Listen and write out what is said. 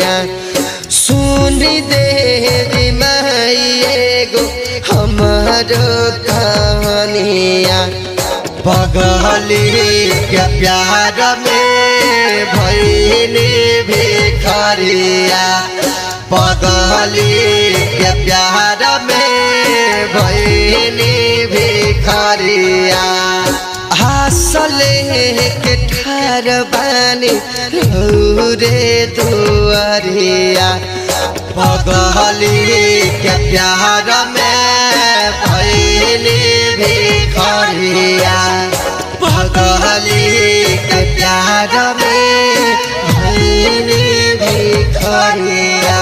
सुनी दे रे माई गो हमारो कहानिया पगली के प्यार में भइनी भिखारिया पगली के प्यार में भइनी भिखारिया हंसले के ठार बानी रे दुआरिया पगली के प्यार में भइनी भिखारिया पगली के प्यार में भइनी भिखारिया।